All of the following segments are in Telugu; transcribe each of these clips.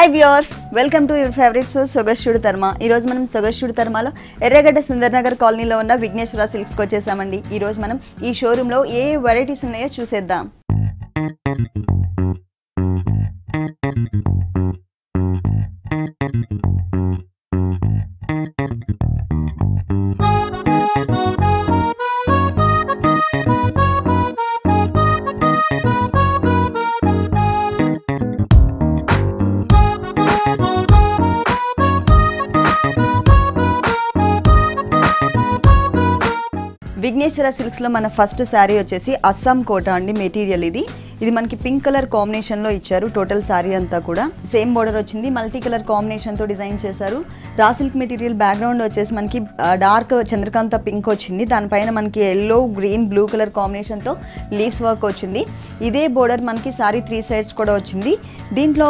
Hi viewers, welcome to your favourite show సొగస్టుడు తర్మ. ఈ రోజు మనం సొగస్టుడు తర్మలో ఎర్రగడ్డ సుందర్ నగర్ కాలనీలో ఉన్న విఘ్నేశ్వర సిల్క్స్కి వచ్చేసామండి. ఈ రోజు మనం ఈ షోరూంలో ఏ వెరైటీస్ ఉన్నాయో చూసేద్దాం. విఘ్నేశ్వర సిల్క్స్లో మన ఫస్ట్ శారీ వచ్చేసి అస్సాం కోట అండి. మెటీరియల్ ఇది మనకి పింక్ కలర్ కాంబినేషన్లో ఇచ్చారు. టోటల్ శారీ అంతా కూడా సేమ్ బోర్డర్ వచ్చింది. మల్టీ కలర్ కాంబినేషన్తో డిజైన్ చేశారు. రా సిల్క్ మెటీరియల్ బ్యాక్గ్రౌండ్ వచ్చేసి మనకి డార్క్ చంద్రకాంత పింక్ వచ్చింది. దానిపైన మనకి ఎల్లో, గ్రీన్, బ్లూ కలర్ కాంబినేషన్తో లీవ్స్ వర్క్ వచ్చింది. ఇదే బోర్డర్ మనకి శారీ 3 సైడ్స్ కూడా వచ్చింది. దీంట్లో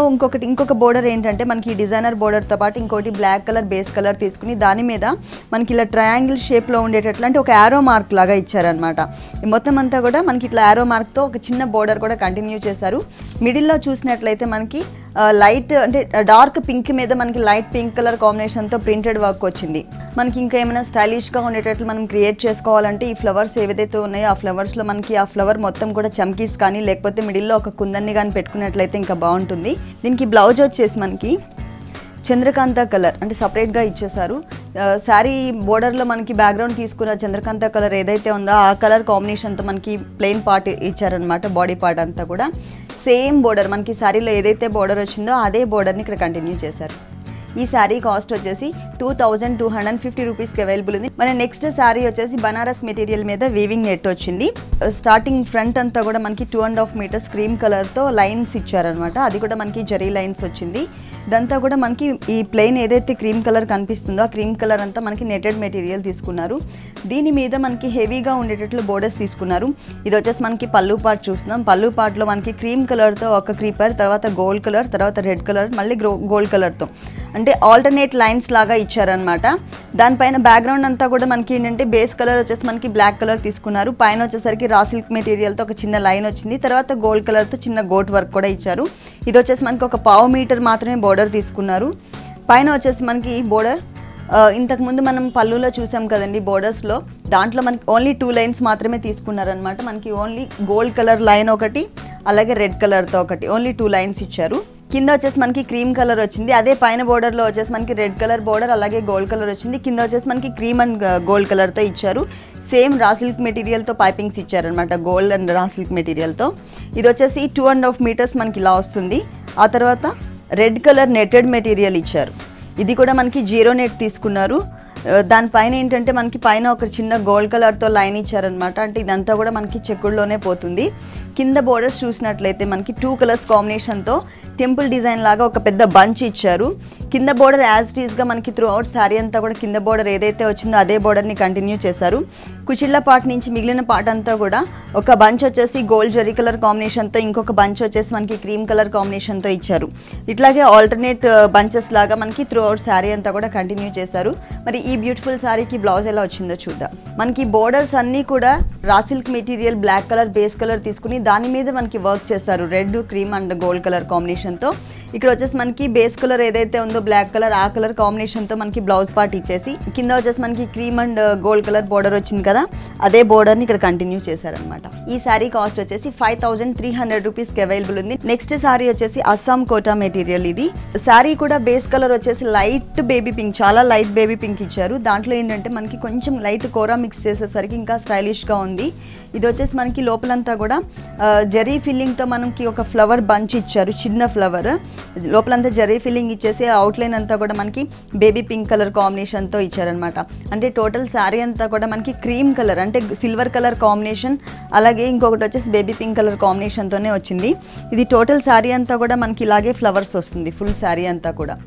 ఇంకొక బోర్డర్ ఏంటంటే మనకి డిజైనర్ బోర్డర్తో పాటు ఇంకోటి బ్లాక్ కలర్ బేస్ కలర్ తీసుకుని దాని మీద మనకి ఇలా ట్రయాంగిల్ షేప్లో ఉండేటట్లు అంటే ఒక యారో మార్క్ లాగా ఇచ్చారనమాట. మొత్తం అంతా కూడా మనకి ఇట్లా యారో మార్క్తో ఒక చిన్న బోర్డర్ కూడా కంటిన్యూ చేశారు. మిడిల్లో చూసినట్లయితే మనకి లైట్ అంటే డార్క్ పింక్ మీద మనకి లైట్ పింక్ కలర్ కాంబినేషన్తో ప్రింటెడ్ వర్క్ వచ్చింది. మనకి ఇంకా ఏమైనా స్టైలిష్గా ఉండేటట్లు మనం క్రియేట్ చేసుకోవాలంటే ఈ ఫ్లవర్స్ ఏవైతే ఉన్నాయో ఆ ఫ్లవర్స్లో మనకి ఆ ఫ్లవర్ మొత్తం కూడా చమ్కీస్ కానీ లేకపోతే మిడిల్లో ఒక కుందన్ని కానీ పెట్టుకున్నట్లయితే ఇంకా బాగుంటుంది. దీనికి బ్లౌజ్ వచ్చేసి మనకి చంద్రకాంత కలర్ అంటే సపరేట్గా ఇచ్చేసారు. శారీ బోర్డర్లో మనకి బ్యాక్గ్రౌండ్ తీసుకున్న చంద్రకాంత కలర్ ఏదైతే ఉందో ఆ కలర్ కాంబినేషన్తో మనకి ప్లెయిన్ పార్ట్ ఇచ్చారనమాట. బాడీ పార్ట్ అంతా కూడా సేమ్ బోర్డర్ మనకి శారీలో ఏదైతే బోర్డర్ వచ్చిందో అదే బోర్డర్ని ఇక్కడ కంటిన్యూ చేశారు. ఈ శారీ కాస్ట్ వచ్చేసి 2250 రూపీస్కి అవైలబుల్ ఉంది. మన నెక్స్ట్ శారీ వచ్చేసి బనారస్ మెటీరియల్ మీద వీవింగ్ నెట్ వచ్చింది. స్టార్టింగ్ ఫ్రంట్ అంతా కూడా మనకి 2.5 మీటర్స్ క్రీమ్ కలర్తో లైన్స్ ఇచ్చారనమాట. అది కూడా మనకి జరీ లైన్స్ వచ్చింది. ఇదంతా కూడా మనకి ఈ ప్లెయిన్ ఏదైతే క్రీమ్ కలర్ కనిపిస్తుందో ఆ క్రీమ్ కలర్ అంతా మనకి నెటెడ్ మెటీరియల్ తీసుకున్నారు. దీని మీద మనకి హెవీగా ఉండేటట్లు బోర్డర్స్ తీసుకున్నారు. ఇది వచ్చేసి మనకి పళ్ళు పార్ట్ చూస్తున్నాం. పళ్ళు పార్ట్లో మనకి క్రీమ్ కలర్తో ఒక క్రీపర్, తర్వాత గోల్డ్ కలర్, తర్వాత రెడ్ కలర్, మళ్ళీ గోల్డ్ కలర్తో అంటే ఆల్టర్నేట్ లైన్స్ లాగా ఇచ్చారనమాట. దానిపైన బ్యాక్గ్రౌండ్ అంతా కూడా మనకి ఏంటంటే బేస్ కలర్ వచ్చేసి మనకి బ్లాక్ కలర్ తీసుకున్నారు. పైన వచ్చేసరికి రా సిల్క్ మెటీరియల్తో ఒక చిన్న లైన్ వచ్చింది. తర్వాత గోల్డ్ కలర్తో చిన్న గోట్ వర్క్ కూడా ఇచ్చారు. ఇది వచ్చేసి మనకి ఒక 1/2 మీటర్ మాత్రమే బోర్డర్ తీసుకున్నారు. పైన వచ్చేసి మనకి బోర్డర్ ఇంతకుముందు మనం పళ్ళులో చూసాం కదండి బోర్డర్స్లో, దాంట్లో మనకి ఓన్లీ 2 లైన్స్ మాత్రమే తీసుకున్నారనమాట. మనకి ఓన్లీ గోల్డ్ కలర్ లైన్ ఒకటి, అలాగే రెడ్ కలర్తో ఒకటి, ఓన్లీ 2 లైన్స్ ఇచ్చారు. కింద వచ్చేసి మనకి క్రీమ్ కలర్ వచ్చింది. అదే పైన బోర్డర్లో వచ్చేసి మనకి రెడ్ కలర్ బోర్డర్ అలాగే గోల్డ్ కలర్ వచ్చింది. కింద వచ్చేసి మనకి క్రీమ్ అండ్ గోల్డ్ కలర్తో ఇచ్చారు. సేమ్ రా సిల్క్ మెటీరియల్తో పైపింగ్స్ ఇచ్చారనమాట, గోల్డ్ అండ్ రా సిల్క్ మెటీరియల్తో. ఇది వచ్చేసి 2.5 మీటర్స్ మనకి ఇలా వస్తుంది. ఆ తర్వాత రెడ్ కలర్ నెటెడ్ మెటీరియల్ ఇచ్చారు. ఇది కూడా మనకి 0 నెట్ తీసుకున్నారు. దానిపైన ఏంటంటే మనకి పైన ఒక చిన్న గోల్డ్ కలర్తో లైన్ ఇచ్చారనమాట. అంటే ఇదంతా కూడా మనకి చెక్కుడులోనే పోతుంది. కింద బోర్డర్స్ చూసినట్లయితే మనకి 2 కలర్స్ కాంబినేషన్తో టెంపుల్ డిజైన్ లాగా ఒక పెద్ద బంచ్ ఇచ్చారు. కింద బోర్డర్ యాజ్ ఇట్ ఈస్గా మనకి త్రూ అవుట్ శారీ అంతా కూడా కింద బోర్డర్ ఏదైతే వచ్చిందో అదే బోర్డర్ని కంటిన్యూ చేశారు. కుచిళ్ళ పార్ట్ నుంచి మిగిలిన పార్ట్ అంతా కూడా ఒక బంచ్ వచ్చేసి గోల్డ్ జరీ కలర్ కాంబినేషన్తో, ఇంకొక బంచ్ వచ్చేసి మనకి క్రీమ్ కలర్ కాంబినేషన్తో ఇచ్చారు. ఇట్లాగే ఆల్టర్నేట్ బంచెస్ లాగా మనకి త్రూ అవుట్ శారీ అంతా కూడా కంటిన్యూ చేశారు. మరి ఈ బ్యూటిఫుల్ శారీకి బ్లౌజ్ ఎలా వచ్చిందో చూద్దాం. మనకి బోర్డర్స్ అన్నీ కూడా raw silk material black colour base colour తీసుకుని దాని మీద మనకి వర్క్ చేస్తారు. Red, cream and gold colour కాంబినేషన్తో. ఇక్కడ వచ్చేసి మనకి బేస్ కలర్ ఏదైతే ఉందో బ్లాక్ కలర్ ఆ కలర్ కాంబినేషన్తో మనకి బ్లౌజ్ పార్ట్ ఇచ్చేసి కింద వచ్చేసి మనకి cream and gold colour border వచ్చింది కదా, అదే బోర్డర్ని ఇక్కడ కంటిన్యూ చేశారనమాట. ఈ శారీ కాస్ట్ వచ్చేసి 5300 రూపీస్కి అవైలబుల్ ఉంది. నెక్స్ట్ శారీ వచ్చేసి అస్సాం కోటా మెటీరియల్. ఇది శారీ కూడా బేస్ కలర్ వచ్చేసి లైట్ బేబీ పింక్, చాలా లైట్ బేబీ పింక్ ఇచ్చారు. దాంట్లో ఏంటంటే మనకి కొంచెం లైట్ కోరా మిక్స్ చేసేసరికి ఇంకా స్టైలిష్గా ఉంది. ఇది వచ్చేసి మనకి లోపలంతా కూడా జరీ ఫిల్లింగ్తో మనకి ఒక ఫ్లవర్ బంచ్ ఇచ్చారు, చిన్న ఫ్లవర్. లోపలంతా జరీ ఫిల్లింగ్ ఇచ్చేసి అవుట్లైన్ అంతా కూడా మనకి బేబీ పింక్ కలర్ కాంబినేషన్తో ఇచ్చారనమాట. అంటే టోటల్ శారీ అంతా కూడా మనకి క్రీమ్ కలర్ అంటే సిల్వర్ కలర్ కాంబినేషన్, అలాగే ఇంకొకటి వచ్చేసి బేబీ పింక్ కలర్ కాంబినేషన్తోనే వచ్చింది. ఇది టోటల్ శారీ అంతా కూడా మనకి ఇలాగే ఫ్లవర్స్ వస్తుంది. ఫుల్ శారీ అంతా కూడా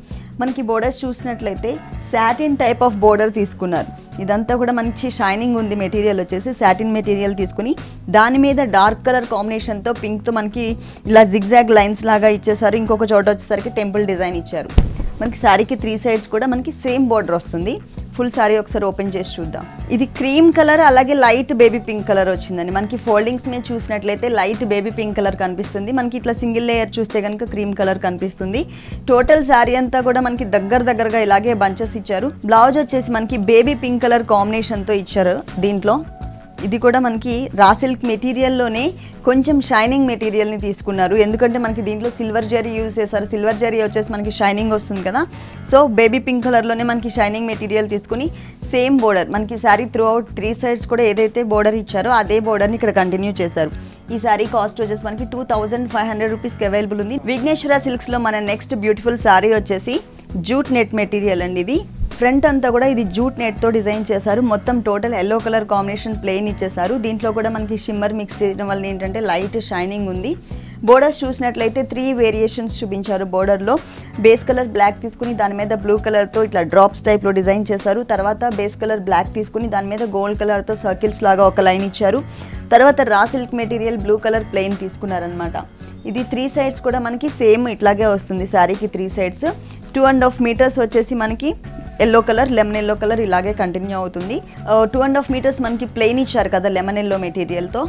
మనకి బోర్డర్స్ చూసినట్లయితే సాటిన్ టైప్ ఆఫ్ బోర్డర్ తీసుకున్నారు. ఇదంతా కూడా మంచి షైనింగ్ ఉంది. మెటీరియల్ వచ్చేసి సాటిన్ మెటీరియల్ తీసుకుని దాని మీద డార్క్ కలర్ కాంబినేషన్తో పింక్తో మనకి ఇలా జిగ్జాగ్ లైన్స్ లాగా ఇచ్చేసారు. ఇంకొక చోట వచ్చేసరికి టెంపుల్ డిజైన్ ఇచ్చారు. మనకి శారీకి 3 సైడ్స్ కూడా మనకి సేమ్ బోర్డర్ వస్తుంది. ఫుల్ సారీ ఒకసారి ఓపెన్ చేసి చూద్దాం. ఇది క్రీమ్ కలర్ అలాగే లైట్ బేబీ పింక్ కలర్ వచ్చిందండి. మనకి ఫోల్డింగ్స్ మీద చూసినట్లయితే లైట్ బేబీ పింక్ కలర్ కనిపిస్తుంది. మనకి ఇట్లా సింగిల్ లేయర్ చూస్తే కనుక క్రీమ్ కలర్ కనిపిస్తుంది. టోటల్ శారీ అంతా కూడా మనకి దగ్గరగా ఇలాగే బంచెస్ ఇచ్చారు. బ్లౌజ్ వచ్చేసి మనకి బేబీ పింక్ కలర్ కాంబినేషన్తో ఇచ్చారు. దీంట్లో ఇది కూడా మనకి రా సిల్క్ మెటీరియల్లోనే కొంచెం షైనింగ్ మెటీరియల్ని తీసుకున్నారు. ఎందుకంటే మనకి దీంట్లో సిల్వర్ జరీ యూజ్ చేశారు. సిల్వర్ జరీ వచ్చేసి మనకి షైనింగ్ వస్తుంది కదా, సో బేబీ పింక్ కలర్లోనే మనకి షైనింగ్ మెటీరియల్ తీసుకుని సేమ్ బోర్డర్ మనకి శారీ త్రూ అవుట్ 3 సైడ్స్ కూడా ఏదైతే బోర్డర్ ఇచ్చారో అదే బోర్డర్ని ఇక్కడ కంటిన్యూ చేశారు. ఈ శారీ కాస్ట్ వచ్చేసి మనకి 2500 రూపీస్కి అవైలబుల్ ఉంది. విఘ్నేశ్వర సిల్క్స్లో మన నెక్స్ట్ బ్యూటిఫుల్ శారీ వచ్చేసి జూట్ నెట్ మెటీరియల్ అండి. ఇది ఫ్రంట్ అంతా కూడా ఇది జూట్ నెట్తో డిజైన్ చేశారు. మొత్తం total yellow colour combination plain ఇచ్చేసారు. దీంట్లో కూడా మనకి షిమ్మర్ మిక్స్ చేయడం వల్ల ఏంటంటే లైట్ షైనింగ్ ఉంది. బోర్డర్స్ చూసినట్లయితే 3 వేరియేషన్స్ చూపించారు. బోర్డర్లో బేస్ కలర్ బ్లాక్ తీసుకుని దాని మీద బ్లూ కలర్తో ఇట్లా డ్రాప్స్ టైప్లో డిజైన్ చేశారు. తర్వాత బేస్ కలర్ బ్లాక్ తీసుకుని దాని మీద గోల్డ్ కలర్తో సర్కిల్స్ లాగా ఒక లైన్ ఇచ్చారు. తర్వాత raw silk material blue colour plain తీసుకున్నారనమాట. ఇది 3 సైడ్స్ కూడా మనకి సేమ్ ఇట్లాగే వస్తుంది. శారీకి 3 సైడ్స్ 2.5 మీటర్స్ వచ్చేసి మనకి yellow colour, lemon yellow colour ఇలాగే కంటిన్యూ అవుతుంది. 2.5 మీటర్స్ మనకి ప్లెయిన్ ఇచ్చారు కదా లెమన్ ఎల్లో మెటీరియల్తో.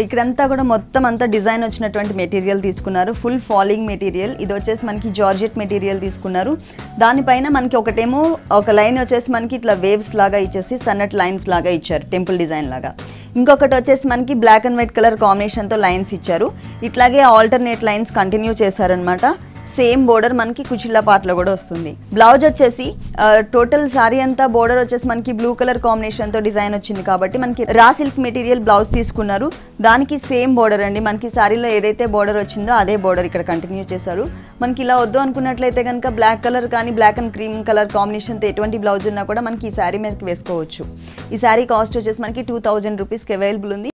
ఇక్కడంతా కూడా మొత్తం అంతా డిజైన్ వచ్చినటువంటి మెటీరియల్ తీసుకున్నారు. Full falling material. ఇది వచ్చేసి మనకి జార్జెట్ మెటీరియల్ తీసుకున్నారు. దానిపైన మనకి ఒకటేమో ఒక లైన్ వచ్చేసి మనకి ఇట్లా వేవ్స్ లాగా ఇచ్చేసి సన్నట్ లైన్స్ లాగా ఇచ్చారు, టెంపుల్ డిజైన్ లాగా. ఇంకొకటి వచ్చేసి మనకి బ్లాక్ అండ్ వైట్ కలర్ కాంబినేషన్తో లైన్స్ ఇచ్చారు. ఇట్లాగే ఆల్టర్నేట్ లైన్స్ కంటిన్యూ చేశారనమాట. సేమ్ బోర్డర్ మనకి కుచిళ్ళ పార్ట్లో కూడా వస్తుంది. బ్లౌజ్ వచ్చేసి టోటల్ సారీ అంతా బోర్డర్ వచ్చేసి మనకి బ్లూ కలర్ కాంబినేషన్తో డిజైన్ వచ్చింది కాబట్టి మనకి రా సిల్క్ మెటీరియల్ బ్లౌజ్ తీసుకున్నారు. దానికి సేమ్ బోర్డర్ అండి. మనకి సారీలో ఏదైతే బోర్డర్ వచ్చిందో అదే బోర్డర్ ఇక్కడ కంటిన్యూ చేశారు. మనకి ఇలా వద్దు అనుకున్నట్లయితే కనుక బ్లాక్ కలర్ కానీ బ్లాక్ అండ్ క్రీమ్ కలర్ కాంబినేషన్తో ఎటువంటి బ్లౌజ్ ఉన్నా కూడా మనకి ఈ శారీ మీదకి వేసుకోవచ్చు. ఈ శారీ కాస్ట్ వచ్చేసి మనకి 2000 రూపీస్కి అవైలబుల్ ఉంది.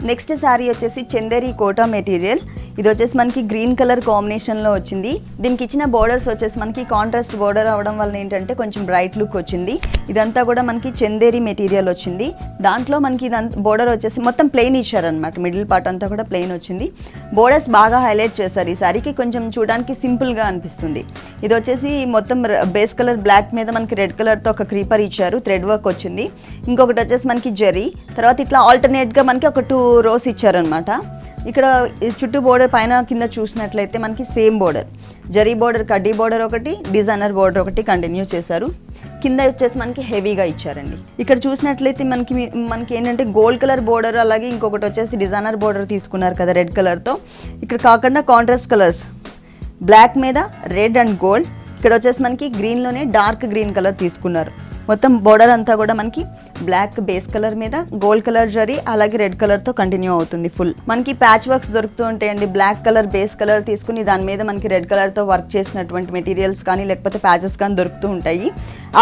నెక్స్ట్ శారీ వచ్చేసి చందేరి కోటా మెటీరియల్. ఇది వచ్చేసి మనకి గ్రీన్ కలర్ కాంబినేషన్లో వచ్చింది. దీనికి ఇచ్చిన బోర్డర్స్ వచ్చేసి మనకి కాంట్రాస్ట్ బోర్డర్ అవడం వల్ల ఏంటంటే కొంచెం బ్రైట్ లుక్ వచ్చింది. ఇదంతా కూడా మనకి చందేరి మెటీరియల్ వచ్చింది. దాంట్లో మనకి ఇదంతా బోర్డర్ వచ్చేసి మొత్తం ప్లెయిన్ ఇచ్చారనమాట. మిడిల్ పార్ట్ అంతా కూడా ప్లెయిన్ వచ్చింది. బోర్డర్స్ బాగా హైలైట్ చేశారు. ఈ శారీకి కొంచెం చూడడానికి సింపుల్గా అనిపిస్తుంది. ఇది వచ్చేసి మొత్తం బేస్ కలర్ బ్లాక్ మీద మనకి రెడ్ కలర్తో ఒక క్రీపర్ ఇచ్చారు, థ్రెడ్ వర్క్ వచ్చింది. ఇంకొకటి వచ్చేసి మనకి జరీ, తర్వాత ఇట్లా ఆల్టర్నేట్గా మనకి ఒక 2 రోస్ ఇచ్చారనమాట. ఇక్కడ చుట్టూ బోర్డర్ పైన కింద చూసినట్లయితే మనకి సేమ్ బోర్డర్, జరీ బోర్డర్, కడ్డీ బోర్డర్ ఒకటి, డిజైనర్ బోర్డర్ ఒకటి కంటిన్యూ చేశారు. కింద వచ్చేసి మనకి హెవీగా ఇచ్చారండి. ఇక్కడ చూసినట్లయితే మనకి ఏంటంటే గోల్డ్ కలర్ బోర్డర్ అలాగే ఇంకొకటి వచ్చేసి డిజైనర్ బోర్డర్ తీసుకున్నారు కదా రెడ్ కలర్తో. ఇక్కడ కాకుండా కాంట్రాస్ట్ కలర్స్ బ్లాక్ మీద రెడ్ అండ్ గోల్డ్. ఇక్కడ వచ్చేసి మనకి గ్రీన్లోనే డార్క్ గ్రీన్ కలర్ తీసుకున్నారు. మొత్తం బోర్డర్ అంతా కూడా మనకి బ్లాక్ బేస్ కలర్ మీద గోల్డ్ కలర్ జరీ అలాగే రెడ్ కలర్తో కంటిన్యూ అవుతుంది. ఫుల్ మనకి ప్యాచ్ వర్క్స్ దొరుకుతూ ఉంటాయండి. బ్లాక్ కలర్ బేస్ కలర్ తీసుకుని దాని మీద మనకి రెడ్ కలర్తో వర్క్ చేసినటువంటి మెటీరియల్స్ కానీ లేకపోతే ప్యాచెస్ కానీ దొరుకుతూ ఉంటాయి.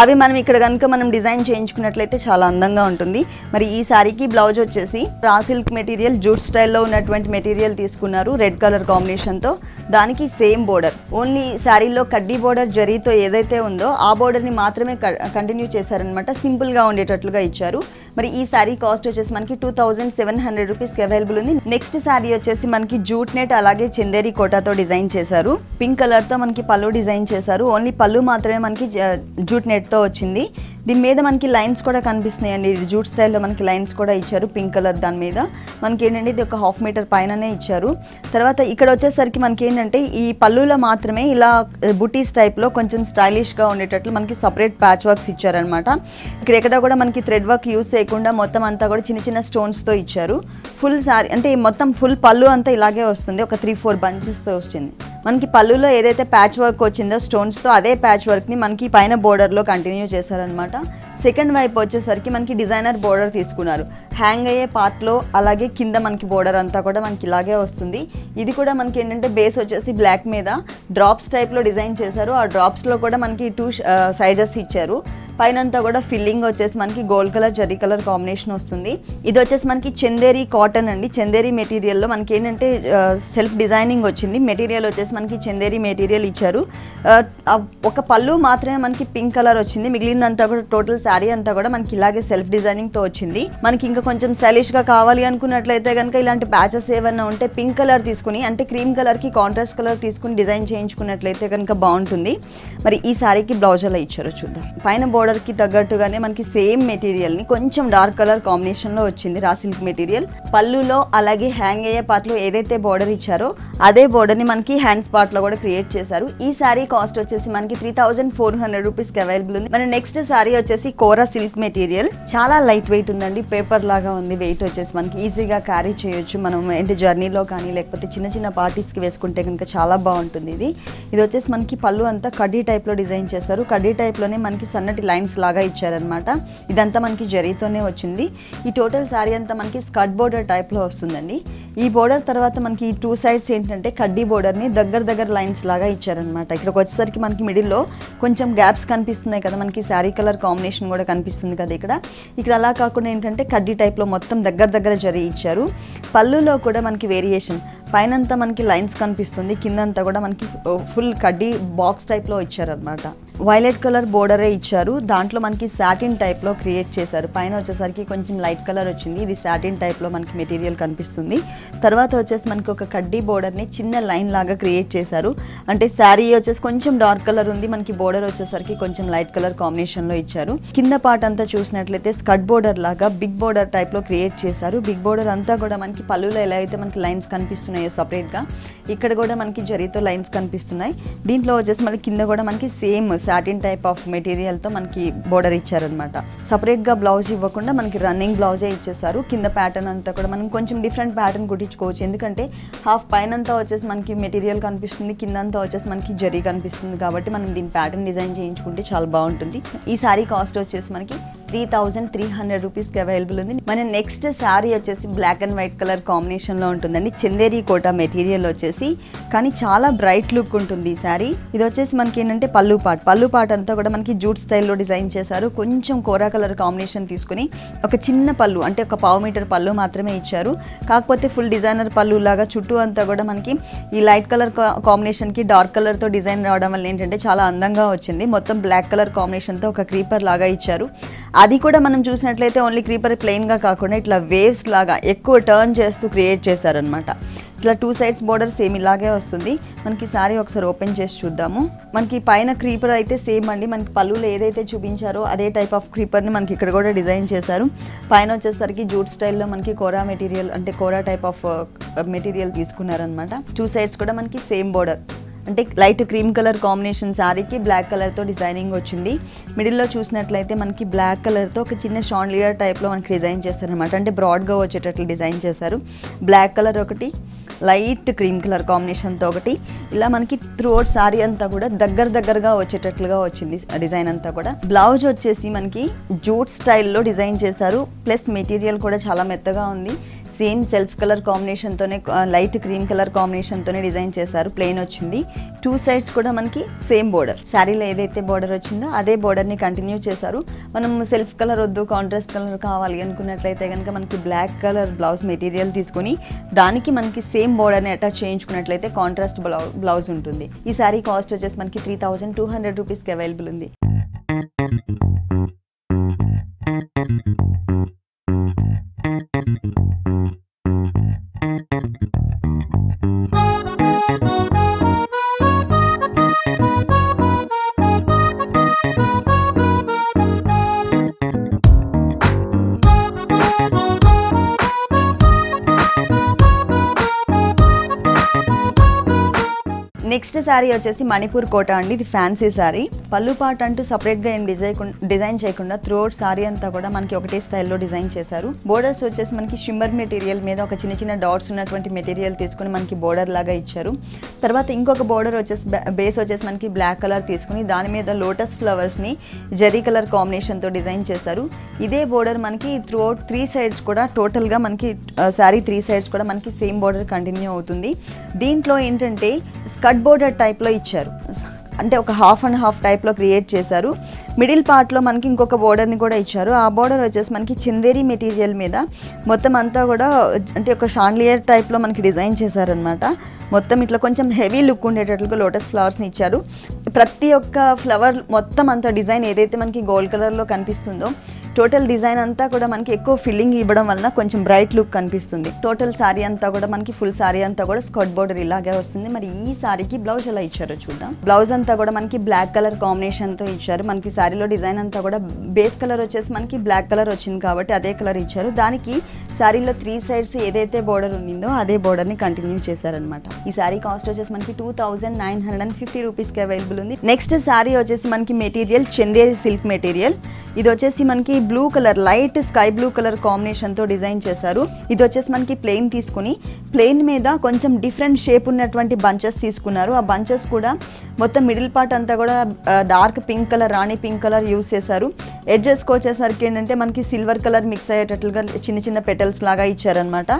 అవి మనం ఇక్కడ కనుక మనం డిజైన్ చేయించుకున్నట్లయితే చాలా అందంగా ఉంటుంది. మరి ఈ శారీకి బ్లౌజ్ వచ్చేసి రా సిల్క్ మెటీరియల్ జూట్ స్టైల్లో ఉన్నటువంటి మెటీరియల్ తీసుకున్నారు రెడ్ కలర్ కాంబినేషన్తో. దానికి సేమ్ బోర్డర్, ఓన్లీ శారీలో కడ్డీ బోర్డర్ జరీతో ఏదైతే ఉందో ఆ బోర్డర్ని మాత్రమే కంటిన్యూ చేశారనమాట. సింపుల్గా ఉండేటట్లుగా ఇచ్చారు. మరి ఈ శారీ కాస్ట్ వచ్చేసి మనకి 2700 రూపీస్కి అవైలబుల్ ఉంది. నెక్స్ట్ శారీ వచ్చేసి మనకి జూట్ నెట్ అలాగే చందేరి కోటాతో డిజైన్ చేశారు. పింక్ కలర్తో మనకి పళ్ళు డిజైన్ చేశారు. ఓన్లీ పళ్ళు మాత్రమే మనకి జూట్ నెట్తో వచ్చింది. దీని మీద మనకి లైన్స్ కూడా కనిపిస్తున్నాయండి. జూట్ స్టైల్లో మనకి లైన్స్ కూడా ఇచ్చారు పింక్ కలర్. దాని మీద మనకి ఏంటంటే ఇది ఒక 1/2 మీటర్ పైననే ఇచ్చారు. తర్వాత ఇక్కడ వచ్చేసరికి మనకి ఏంటంటే ఈ పళ్ళులో మాత్రమే ఇలా బుటీస్ టైప్లో కొంచెం స్టైలిష్గా ఉండేటట్లు మనకి సపరేట్ ప్యాచ్ వర్క్స్ ఇచ్చారనమాట. ఇక్కడ ఎక్కడ కూడా మనకి థ్రెడ్ వర్క్ యూస్ చేయకుండా మొత్తం అంతా కూడా చిన్న చిన్న స్టోన్స్తో ఇచ్చారు. ఫుల్ శారీ అంటే మొత్తం ఫుల్ పళ్ళు అంతా ఇలాగే వస్తుంది. ఒక 3-4 బంచెస్తో వచ్చింది. మనకి పళ్ళులో ఏదైతే ప్యాచ్ వర్క్ వచ్చిందో స్టోన్స్తో అదే ప్యాచ్ వర్క్ని మనకి పైన బోర్డర్లో కంటిన్యూ చేశారనమాట. సెకండ్ వైపు వచ్చేసరికి మనకి డిజైనర్ బోర్డర్ తీసుకున్నారు. హ్యాంగ్ అయ్యే పార్ట్లో అలాగే కింద మనకి బోర్డర్ అంతా కూడా మనకి ఇలాగే వస్తుంది. ఇది కూడా మనకి ఏంటంటే బేస్ వచ్చేసి బ్లాక్ మీద డ్రాప్స్ టైప్లో డిజైన్ చేశారు. ఆ డ్రాప్స్లో కూడా మనకి 2 సైజెస్ ఇచ్చారు. పైనంతా కూడా ఫిల్లింగ్ వచ్చేసి మనకి gold colour zari colour combination వస్తుంది. ఇది వచ్చేసి మనకి చందేరి కాటన్ అండి. చందేరి మెటీరియల్లో మనకి ఏంటంటే సెల్ఫ్ డిజైనింగ్ వచ్చింది. మెటీరియల్ వచ్చేసి మనకి చందేరి మెటీరియల్ ఇచ్చారు. ఒక పళ్ళు మాత్రమే మనకి పింక్ కలర్ వచ్చింది, మిగిలిందంతా కూడా టోటల్ శారీ అంతా కూడా మనకి ఇలాగే సెల్ఫ్ డిజైనింగ్తో వచ్చింది. మనకి ఇంకా కొంచెం స్టైలిష్గా కావాలి అనుకున్నట్లయితే కనుక ఇలాంటి ప్యాచెస్ ఏమన్నా ఉంటే పింక్ కలర్ తీసుకుని, అంటే క్రీమ్ కలర్కి కాంట్రాస్ట్ కలర్ తీసుకుని డిజైన్ చేయించుకున్నట్లయితే కనుక బాగుంటుంది. మరి ఈ శారీకి బ్లౌజ్ ఎలా ఇచ్చారో చూద్దాం. పైన బోర్డర్కి తగ్గట్టుగానే మనకి సేమ్ మెటీరియల్ని కొంచెం డార్క్ కలర్ కాంబినేషన్లో వచ్చింది రా సిల్క్ మెటీరియల్. పళ్ళులో అలాగే హ్యాంగ్ అయ్యే పార్ట్లో ఏదైతే బోర్డర్ ఇచ్చారో అదే బోర్డర్ని మనకి హ్యాండ్స్ పార్ట్లో కూడా క్రియేట్ చేశారు. ఈ శారీ కాస్ట్ వచ్చేసి మనకి 3400 రూపీస్కి అవైలబుల్ ఉంది. మన నెక్స్ట్ శారీ వచ్చేసి కోరా సిల్క్ మెటీరియల్. చాలా లైట్ వెయిట్ ఉందండి, పేపర్ లాగా ఉంది. వెయిట్ వచ్చేసి మనకి ఈజీగా క్యారీ చేయొచ్చు. మనం ఏంటి జర్నీలో కానీ లేకపోతే చిన్న చిన్న పార్టీస్కి వేసుకుంటే కనుక చాలా బాగుంటుంది. ఇది వచ్చేసి మనకి పళ్ళు అంతా కడ్డీ టైప్లో డిజైన్ చేస్తారు. కడ్డీ టైప్లోనే మనకి సన్నటి లైన్స్ లాగా ఇచ్చారనమాట. ఇదంతా మనకి జరీతోనే వచ్చింది. ఈ టోటల్ శారీ అంతా మనకి స్కర్ట్ బోర్డర్ టైప్లో వస్తుందండి. ఈ బోర్డర్ తర్వాత మనకి ఈ 2 సైడ్స్ ఏంటంటే కడ్డీ బోర్డర్ని దగ్గర లైన్స్ లాగా ఇచ్చారనమాట. ఇక్కడికి వచ్చేసరికి మనకి మిడిల్లో కొంచెం గ్యాప్స్ కనిపిస్తున్నాయి కదా, మనకి శారీ కలర్ కాంబినేషన్ కూడా కనిపిస్తుంది కదా ఇక్కడ అలా కాకుండా ఏంటంటే కడ్డీ టైప్లో మొత్తం దగ్గర జరీ ఇచ్చారు. పళ్ళులో కూడా మనకి వేరియేషన్, పైనంతా మనకి లైన్స్ కనిపిస్తుంది, కిందంతా కూడా మనకి ఫుల్ కడ్డీ బాక్స్ టైప్లో ఇచ్చారనమాట. వైలెట్ కలర్ బోర్డరే ఇచ్చారు. దాంట్లో మనకి సాటిన్ టైప్లో క్రియేట్ చేశారు. పైన వచ్చేసరికి కొంచెం లైట్ కలర్ వచ్చింది. ఇది సాటిన్ టైప్లో మనకి మెటీరియల్ కనిపిస్తుంది. తర్వాత వచ్చేసి మనకి ఒక కడ్డీ బోర్డర్ని చిన్న లైన్ లాగా క్రియేట్ చేశారు. అంటే శారీ వచ్చేసి కొంచెం డార్క్ కలర్ ఉంది, మనకి బోర్డర్ వచ్చేసరికి కొంచెం లైట్ కలర్ కాంబినేషన్లో ఇచ్చారు. కింద పార్ట్ అంతా చూసినట్లయితే స్కర్ట్ బోర్డర్ లాగా బిగ్ బోర్డర్ టైప్లో క్రియేట్ చేశారు. బిగ్ బోర్డర్ అంతా కూడా మనకి పళ్ళులో ఎలా అయితే మనకి లైన్స్ కనిపిస్తున్నాయో సపరేట్గా, ఇక్కడ కూడా మనకి జరీతో లైన్స్ కనిపిస్తున్నాయి. దీంట్లో వచ్చేసి మనకి కింద కూడా మనకి సేమ్ సాటిన్ టైప్ ఆఫ్ మెటీరియల్తో మనకి బోర్డర్ ఇచ్చారనమాట. సపరేట్గా బ్లౌజ్ ఇవ్వకుండా మనకి రన్నింగ్ బ్లౌజే ఇచ్చేసారు. కింద ప్యాటర్న్ అంతా కూడా మనం కొంచెం డిఫరెంట్ ప్యాటర్న్ కుట్టించుకోవచ్చు. ఎందుకంటే హాఫ్ పైనంతా వచ్చేసి మనకి మెటీరియల్ కనిపిస్తుంది, కిందంతా వచ్చేసి మనకి జరీ కనిపిస్తుంది. కాబట్టి మనం దీని ప్యాటర్న్ డిజైన్ చేయించుకుంటే చాలా బాగుంటుంది. ఈ శారీ కాస్ట్ వచ్చేసి మనకి 3300 రూపీస్కి అవైలబుల్ ఉంది. మన నెక్స్ట్ శారీ వచ్చేసి బ్లాక్ అండ్ వైట్ కలర్ కాంబినేషన్లో ఉంటుందండి. చందేరి కోటా మెటీరియల్ వచ్చేసి, కానీ చాలా బ్రైట్ లుక్ ఉంటుంది ఈ శారీ. ఇది వచ్చేసి మనకి ఏంటంటే పళ్ళు పార్ట్ అంతా కూడా మనకి జూట్ స్టైల్లో డిజైన్ చేశారు. కొంచెం కోరా కలర్ కాంబినేషన్ తీసుకుని ఒక చిన్న పళ్ళు, అంటే ఒక 1/2 మీటర్ పళ్ళు మాత్రమే ఇచ్చారు. కాకపోతే ఫుల్ డిజైనర్ పళ్ళు లాగా చుట్టూ అంతా కూడా మనకి ఈ లైట్ కలర్ కాంబినేషన్కి డార్క్ కలర్తో డిజైన్ రావడం వల్ల ఏంటంటే చాలా అందంగా వచ్చింది. మొత్తం బ్లాక్ కలర్ కాంబినేషన్తో ఒక క్రీపర్ లాగా ఇచ్చారు. అది కూడా మనం చూసినట్లయితే ఓన్లీ క్రీపర్ ప్లెయిన్గా కాకుండా ఇట్లా వేవ్స్ లాగా ఎక్కువ టర్న్ చేస్తూ క్రియేట్ చేశారనమాట. ఇట్లా 2 సైడ్స్ బోర్డర్ సేమ్ ఇలాగే వస్తుంది. మనకి శారీ ఒకసారి ఓపెన్ చేసి చూద్దాము. మనకి పైన క్రీపర్ అయితే సేమ్ అండి, మనకి పళ్ళులో ఏదైతే చూపించారో అదే టైప్ ఆఫ్ క్రీపర్ని మనకి ఇక్కడ కూడా డిజైన్ చేశారు. పైన వచ్చేసరికి జూట్ స్టైల్లో మనకి కోరా మెటీరియల్, అంటే కోరా టైప్ ఆఫ్ మెటీరియల్ తీసుకున్నారనమాట. 2 సైడ్స్ కూడా మనకి సేమ్ బోర్డర్, అంటే లైట్ క్రీమ్ కలర్ కాంబినేషన్ శారీకి బ్లాక్ కలర్తో డిజైనింగ్ వచ్చింది. మిడిల్లో చూసినట్లయితే మనకి బ్లాక్ కలర్తో ఒక చిన్న షాండ్లియర్ టైప్లో మనకి డిజైన్ చేస్తారనమాట. అంటే బ్రాడ్గా వచ్చేటట్లు డిజైన్ చేశారు. బ్లాక్ కలర్ ఒకటి, లైట్ క్రీమ్ కలర్ కాంబినేషన్తో ఒకటి, ఇలా మనకి త్రూఅవుట్ శారీ అంతా కూడా దగ్గరగా వచ్చేటట్లుగా వచ్చింది డిజైన్ అంతా కూడా. బ్లౌజ్ వచ్చేసి మనకి జూట్ స్టైల్లో డిజైన్ చేశారు. ప్లస్ మెటీరియల్ కూడా చాలా మెత్తగా ఉంది. సేమ్ సెల్ఫ్ కలర్ కాంబినేషన్తోనే, లైట్ క్రీమ్ కలర్ కాంబినేషన్తోనే డిజైన్ చేశారు. ప్లెయిన్ వచ్చింది. 2 సైడ్స్ కూడా మనకి సేమ్ బోర్డర్, శారీలో ఏదైతే బోర్డర్ వచ్చిందో అదే బోర్డర్ని కంటిన్యూ చేశారు. మనం సెల్ఫ్ కలర్ వద్దు, కాంట్రాస్ట్ కలర్ కావాలి అనుకున్నట్లయితే కనుక మనకి బ్లాక్ కలర్ బ్లౌజ్ మెటీరియల్ తీసుకొని దానికి మనకి సేమ్ బోర్డర్ని అటాచ్ చేయించుకున్నట్లయితే కాంట్రాస్ట్ బ్లౌజ్ ఉంటుంది. ఈ శారీ కాస్ట్ వచ్చేసి మనకి 3200 రూపీస్కి అవైలబుల్ ఉంది. నెక్స్ట్ శారీ వచ్చేసి మణిపూర్ కోట అండి. ఇది ఫ్యాన్సీ శారీ. పళ్ళు పార్ట్ అంటూ సపరేట్గా ఏం డిజైన్ చేయకుండా త్రూఅవుట్ శారీ అంతా కూడా మనకి ఒకటే స్టైల్లో డిజైన్ చేశారు. బోర్డర్స్ వచ్చేసి మనకి షిమ్మర్ మెటీరియల్ మీద ఒక చిన్న డాట్స్ ఉన్నటువంటి మెటీరియల్ తీసుకుని మనకి బోర్డర్ లాగా ఇచ్చారు. తర్వాత ఇంకొక బోర్డర్ వచ్చేసి బేస్ వచ్చేసి మనకి బ్లాక్ కలర్ తీసుకుని దాని మీద లోటస్ ఫ్లవర్స్ని జెరీ కలర్ కాంబినేషన్తో డిజైన్ చేశారు. ఇదే బోర్డర్ మనకి త్రూఅవుట్ 3 సైడ్స్ కూడా టోటల్గా మనకి శారీ 3 సైడ్స్ కూడా మనకి సేమ్ బోర్డర్ కంటిన్యూ అవుతుంది. దీంట్లో ఏంటంటే స్కర్ట్ బోర్డర్ టైప్లో ఇచ్చారు. అంటే ఒక హాఫ్ అండ్ హాఫ్ టైప్లో క్రియేట్ చేశారు. మిడిల్ పార్ట్లో మనకి ఇంకొక బోర్డర్ని కూడా ఇచ్చారు. ఆ బోర్డర్ వచ్చేసి మనకి చందేరి మెటీరియల్ మీద మొత్తం అంతా కూడా అంటే ఒక షాండ్లియర్ టైప్లో మనకి డిజైన్ చేశారనమాట. మొత్తం ఇట్లా కొంచెం హెవీ లుక్ ఉండేటట్లుగా లోటస్ ఫ్లవర్స్ని ఇచ్చారు. ప్రతి ఒక్క ఫ్లవర్ మొత్తం అంత డిజైన్ ఏదైతే మనకి గోల్డ్ కలర్లో కనిపిస్తుందో టోటల్ డిజైన్ అంతా కూడా మనకి ఎక్కువ ఫిల్లింగ్ ఇవ్వడం వలన కొంచెం బ్రైట్ లుక్ కనిపిస్తుంది. టోటల్ శారీ అంతా కూడా మనకి ఫుల్ శారీ అంతా కూడా స్కర్ట్ బోర్డర్ ఇలాగే వస్తుంది. మరి ఈ శారీకి బ్లౌజ్ ఎలా ఇచ్చారో చూద్దాం. బ్లౌజ్ అంతా కూడా మనకి బ్లాక్ కలర్ కాంబినేషన్తో ఇచ్చారు. మనకి శారీలో డిజైన్ అంతా కూడా బేస్ కలర్ వచ్చేసి మనకి బ్లాక్ కలర్ వచ్చింది కాబట్టి అదే కలర్ ఇచ్చారు. దానికి శారీలో 3 సైడ్స్ ఏదైతే బోర్డర్ ఉండిందో అదే బోర్డర్ని కంటిన్యూ చేశారనమాట. ఈ శారీ కాస్ట్ వచ్చేసి మనకి 2950 రూపీస్కి అవైలబుల్ ఉంది. నెక్స్ట్ శారీ వచ్చేసి మనకి మెటీరియల్ చందేరి సిల్క్ మెటీరియల్. ఇది వచ్చేసి మనకి blue colour light sky blue colour కాంబినేషన్తో డిజైన్ చేశారు. ఇది వచ్చేసి మనకి ప్లెయిన్ తీసుకుని ప్లెయిన్ మీద కొంచెం డిఫరెంట్ షేప్ ఉన్నటువంటి బంచెస్ తీసుకున్నారు. ఆ బంచెస్ కూడా మొత్తం మిడిల్ పార్ట్ అంతా కూడా డార్క్ పింక్ కలర్ రాణి పింక్ కలర్ యూస్ చేశారు. ఎడ్జెస్కి వచ్చేసరికి ఏంటంటే మనకి సిల్వర్ కలర్ మిక్స్ అయ్యేటట్లుగా చిన్న చిన్న పెటల్స్ లాగా ఇచ్చారనమాట.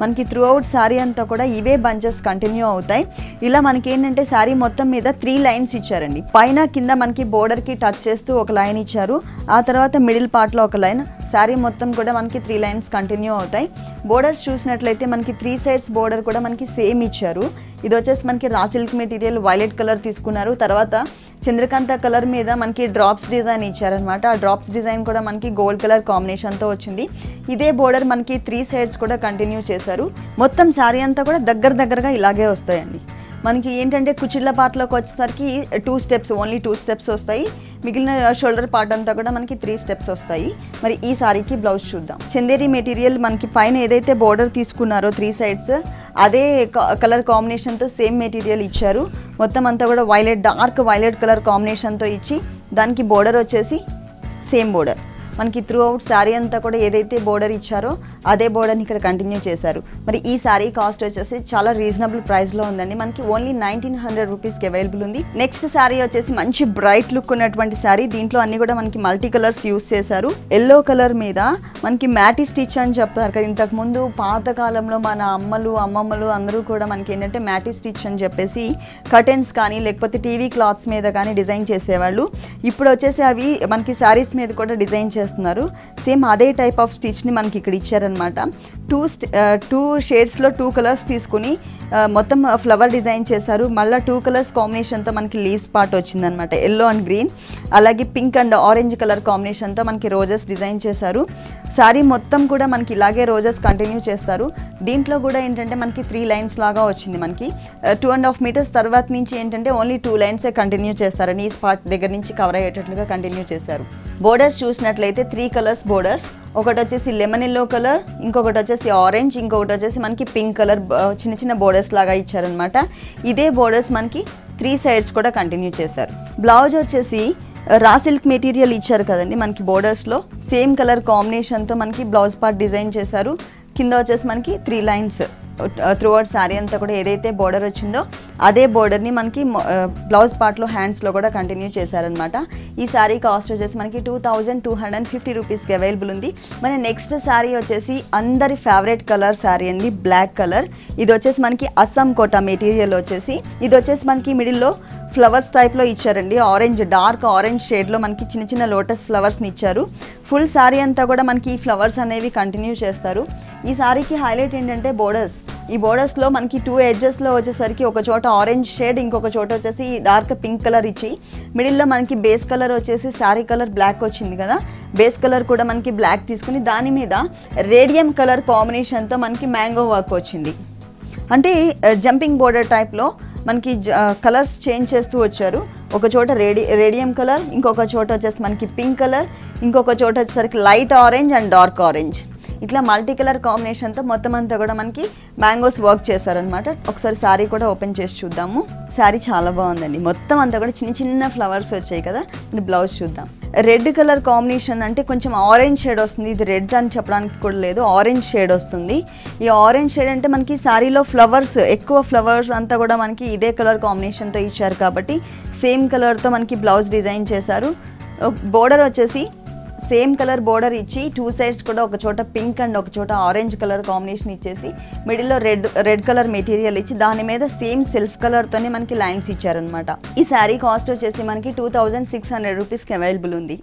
మనకి త్రూ అవుట్ శారీ అంతా కూడా ఇవే బంచెస్ కంటిన్యూ అవుతాయి. ఇలా మనకి ఏంటంటే శారీ మొత్తం మీద 3 లైన్స్ ఇచ్చారండి. పైన కింద మనకి బోర్డర్కి టచ్ చేస్తూ ఒక లైన్ ఇచ్చారు. ఆ తర్వాత మిడిల్ పార్ట్లో ఒక లైన్. శారీ మొత్తం కూడా మనకి 3 లైన్స్ కంటిన్యూ అవుతాయి. బోర్డర్స్ చూసినట్లయితే మనకి 3 సైడ్స్ బోర్డర్ కూడా మనకి సేమ్ ఇచ్చారు. ఇది వచ్చేసి మనకి రా సిల్క్ మెటీరియల్ వైలెట్ కలర్ తీసుకున్నారు. తర్వాత చంద్రకాంత కలర్ మీద మనకి డ్రాప్స్ డిజైన్ ఇచ్చారనమాట. ఆ డ్రాప్స్ డిజైన్ కూడా మనకి గోల్డ్ కలర్ కాంబినేషన్తో వచ్చింది. ఇదే బోర్డర్ మనకి 3 సైడ్స్ కూడా కంటిన్యూ చేశారు. మొత్తం శారీ అంతా కూడా దగ్గరగా ఇలాగే వస్తాయండి. మనకి ఏంటంటే కుచ్చిళ్ళ పార్ట్లోకి వచ్చేసరికి 2 స్టెప్స్ ఓన్లీ 2 స్టెప్స్ వస్తాయి. మిగిలిన షోల్డర్ పార్ట్ అంతా కూడా మనకి 3 స్టెప్స్ వస్తాయి. మరి ఈ సారీకి బ్లౌజ్ చూద్దాం. చందేరి మెటీరియల్ మనకి పైన ఏదైతే బోర్డర్ తీసుకున్నారో 3 సైడ్స్ అదే కలర్ కాంబినేషన్తో సేమ్ మెటీరియల్ ఇచ్చారు. మొత్తం అంతా కూడా వైలెట్ డార్క్ వైలెట్ కలర్ కాంబినేషన్తో ఇచ్చి దానికి బోర్డర్ వచ్చేసి సేమ్ బోర్డర్. మనకి త్రూ అవుట్ శారీ అంతా కూడా ఏదైతే బోర్డర్ ఇచ్చారో అదే బోర్డర్ని ఇక్కడ కంటిన్యూ చేశారు. మరి ఈ శారీ కాస్ట్ వచ్చేసి చాలా రీజనబుల్ ప్రైస్లో ఉందండి. మనకి ఓన్లీ 1900 రూపీస్కి అవైలబుల్ ఉంది. నెక్స్ట్ శారీ వచ్చేసి మంచి బ్రైట్ లుక్ ఉన్నటువంటి శారీ. దీంట్లో అన్ని కూడా మనకి మల్టీ కలర్స్ యూస్ చేశారు. ఎల్లో కలర్ మీద మనకి మ్యాటీ స్టిచ్ అని చెప్తారు కదా. ఇంతకుముందు పాతకాలంలో మన అమ్మమ్మలు అందరూ కూడా మనకి ఏంటంటే మ్యాటీ స్టిచ్ అని చెప్పేసి కర్టెన్స్ కానీ లేకపోతే టీవీ క్లాత్స్ మీద కానీ డిజైన్ చేసేవాళ్ళు. ఇప్పుడు వచ్చేసి అవి మనకి శారీస్ మీద కూడా డిజైన్ చేస్తున్నారు. సేమ్ అదే టైప్ ఆఫ్ స్టిచ్ని మనకి ఇక్కడ ఇచ్చారనమాట. 2 షేడ్స్లో 2 కలర్స్ తీసుకుని మొత్తం ఫ్లవర్ డిజైన్ చేశారు. మళ్ళీ 2 కలర్స్ కాంబినేషన్తో మనకి లీవ్స్ పార్ట్ వచ్చిందనమాట. ఎల్లో అండ్ గ్రీన్, అలాగే పింక్ అండ్ ఆరెంజ్ కలర్ కాంబినేషన్తో మనకి రోజెస్ డిజైన్ చేశారు. శారీ మొత్తం కూడా మనకి ఇలాగే రోజెస్ కంటిన్యూ చేస్తారు. దీంట్లో కూడా ఏంటంటే మనకి 3 లైన్స్ లాగా వచ్చింది. మనకి 2.5 మీటర్స్ తర్వాత నుంచి ఏంటంటే ఓన్లీ 2 లైన్సే కంటిన్యూ చేస్తారని ఈ స్పాట్ దగ్గర నుంచి కవర్ అయ్యేటట్లుగా కంటిన్యూ చేశారు. బోర్డర్స్ చూసినట్లయితే 3 కలర్స్ బోర్డర్స్. ఒకటి వచ్చేసి లెమన్ ఎల్లో కలర్, ఇంకొకటి వచ్చేసి ఆరెంజ్, ఇంకొకటి వచ్చేసి మనకి పింక్ కలర్ చిన్న చిన్న బోర్డర్స్ లాగా ఇచ్చారనమాట. ఇదే బోర్డర్స్ మనకి 3 సైడ్స్ కూడా కంటిన్యూ చేశారు. బ్లౌజ్ వచ్చేసి రా సిల్క్ మెటీరియల్ ఇచ్చారు కదండి మనకి బోర్డర్స్లో సేమ్ కలర్ కాంబినేషన్తో మనకి బ్లౌజ్ పార్ట్ డిజైన్ చేశారు. కింద వచ్చేసి మనకి 3 లైన్స్ త్రూ అవుట్ శారీ అంతా కూడా ఏదైతే బోర్డర్ వచ్చిందో అదే బోర్డర్ని మనకి బ్లౌజ్ పార్ట్లో హ్యాండ్స్లో కూడా కంటిన్యూ చేశారనమాట. ఈ శారీ కాస్ట్ వచ్చేసి మనకి 2250 రూపీస్కి అవైలబుల్ ఉంది. మన నెక్స్ట్ శారీ వచ్చేసి అందరి ఫేవరెట్ కలర్ శారీ అండి, బ్లాక్ కలర్. ఇది వచ్చేసి మనకి అస్సాం కోటా మెటీరియల్ వచ్చేసి ఇది వచ్చేసి మనకి మిడిల్లో ఫ్లవర్స్ టైప్లో ఇచ్చారండి. ఆరెంజ్ డార్క్ ఆరెంజ్ షేడ్లో మనకి చిన్న చిన్న లోటస్ ఫ్లవర్స్ని ఇచ్చారు. ఫుల్ శారీ అంతా కూడా మనకి ఈ ఫ్లవర్స్ అనేవి కంటిన్యూ చేస్తారు. ఈ శారీకి హైలైట్ ఏంటంటే బోర్డర్స్. ఈ బోర్డర్స్లో మనకి 2 ఎడ్జెస్లో వచ్చేసరికి ఒక చోట ఆరెంజ్ షేడ్, ఇంకొక చోట వచ్చేసి డార్క్ పింక్ కలర్ ఇచ్చి మిడిల్లో మనకి బేస్ కలర్ వచ్చేసి శారీ కలర్ బ్లాక్ వచ్చింది కదా, బేస్ కలర్ కూడా మనకి బ్లాక్ తీసుకుని దాని మీద రేడియం కలర్ కాంబినేషన్తో మనకి మ్యాంగో వర్క్ వచ్చింది. అంటే జంపింగ్ బోర్డర్ టైప్లో మనకి కలర్స్ చేంజ్ చేస్తూ వచ్చారు. ఒక చోట రేడియం కలర్, ఇంకొక చోట వచ్చేసి మనకి పింక్ కలర్, ఇంకొక చోట వచ్చేసరికి light orange and dark orange. ఇట్లా మల్టీ కలర్ కాంబినేషన్తో మొత్తం అంతా కూడా మనకి మ్యాంగోస్ వర్క్ చేశారనమాట. ఒకసారి శారీ కూడా ఓపెన్ చేసి చూద్దాము. శారీ చాలా బాగుందండి. మొత్తం అంతా కూడా చిన్న చిన్న ఫ్లవర్స్ వచ్చాయి కదా. బ్లౌజ్ చూద్దాం. రెడ్ కలర్ కాంబినేషన్ అంటే కొంచెం ఆరెంజ్ షేడ్ వస్తుంది. ఇది రెడ్ అని చెప్పడానికి కూడా లేదు, ఆరెంజ్ షేడ్ వస్తుంది. ఈ ఆరెంజ్ షేడ్ అంటే మనకి శారీలో ఫ్లవర్స్ ఎక్కువ ఫ్లవర్స్ అంతా కూడా మనకి ఇదే కలర్ కాంబినేషన్తో ఇచ్చారు కాబట్టి సేమ్ కలర్తో మనకి బ్లౌజ్ డిజైన్ చేశారు. బోర్డర్ వచ్చేసి సేమ్ కలర్ బోర్డర్ ఇచ్చి 2 సైడ్స్ కూడా ఒక చోట పింక్ అండ్ ఒక చోట ఆరెంజ్ కలర్ కాంబినేషన్ ఇచ్చేసి మిడిల్లో రెడ్ కలర్ మెటీరియల్ ఇచ్చి దాని మీద సేమ్ సెల్ఫ్ కలర్ తోనే మనకి లైన్స్ ఇచ్చారనమాట. ఈ శారీ కాస్ట్ వచ్చేసి మనకి 2600 రూపీస్కి అవైలబుల్ ఉంది.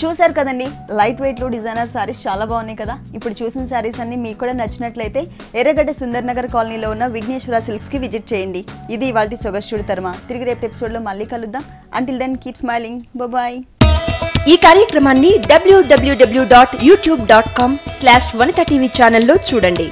చూసారు కదండి, లైట్ వెయిట్లో డిజైనర్ సారీస్ చాలా బాగున్నాయి కదా. ఇప్పుడు చూసిన సారీస్ అన్ని మీకు కూడా నచ్చినట్లయితే ఎర్రగడ్డ సుందర్ నగర్ కాలనీలో ఉన్న విఘ్నేశ్వర సిల్క్స్కి విజిట్ చేయండి. ఇది ఇవాల్టి సొగస్టుడి తర్మ. తిరిగి రేపు ఎపిసోడ్లో మళ్ళీ కలుద్దాం. Until then keep smiling. Bye. ఈ కార్యక్రమాన్ని www.youtube.com/vanitaTV ఛానల్లో చూడండి.